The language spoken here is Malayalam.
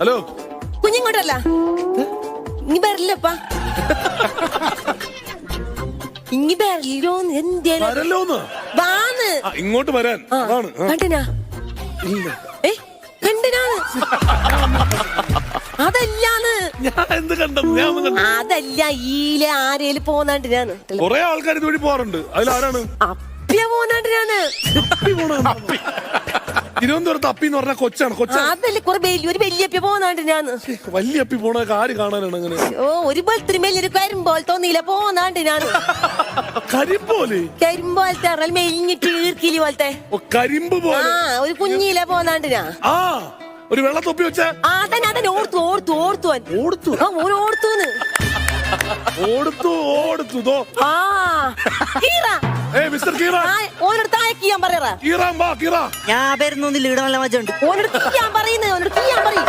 ഹലോ കുഞ്ഞിങ്ങോട്ടല്ല ഇനി വരില്ലപ്പാ ഇങ്ങി വരില്ലോന്ന് എന്തേലും വരല്ലോന്ന് വാന്ന് ഇങ്ങോട്ട് വരാൻ അതാണ് കണ്ടിനാ ഇല്ല കണ്ടിനാണ് അതല്ലാന്ന് ഞാൻ എന്ത് കണ്ടെന്ന് ഞാൻ ഒന്നും കണ്ടു. അതല്ല ഈലെ ആരേലും പോന്നാണ്ട് ഞാൻ കൊറേ ആൾക്കാർ ഇതുവഴി പോവാറുണ്ട്. അതിലാരാണ്? അപ്പിയ പോന്നാണ്ട് ഞാന് അപ്പി പോണ തിരുവനന്തപുരത്ത് അപ്പി എന്ന് പറഞ്ഞ കൊച്ചാണ്. അതല്ലേ കുറെ ഒരു വലിയ അപ്പിയ പോന്നാണ്ട് ഞാന് വലിയ അപ്പി പോണ ആര് കാണാനാണ് അങ്ങനെ? ഒരു പോലത്തെ വലിയൊരു കരിമ്പോൾ തോന്നിയില്ല പോന്നാണ്ട് ഞാൻ കരിമ്പോലെ കരിമ്പോലത്തെ മെലിഞ്ഞിട്ട് ഈർക്കിലി പോലത്തെ കരിമ്പ് പോലെ ഒരു കുഞ്ഞിലെ പോന്നാണ്ട് ഞാൻ ഒരു വെള്ള തൊപ്പി വെച്ച അതന്നെ ഓർത്തു മിസ്റ്റർ കീറ ഓനടുത്ത് അയക്കാൻ പറയാ കീറാൻ വാ കീറ ഞാൻ വരുന്നൊന്നില്ല ഇവിടെ നല്ല മജുണ്ട് ഓനടുത്ത് ഞാൻ പറയുന്നത് ഓനടുത്ത് ഞാൻ പറയും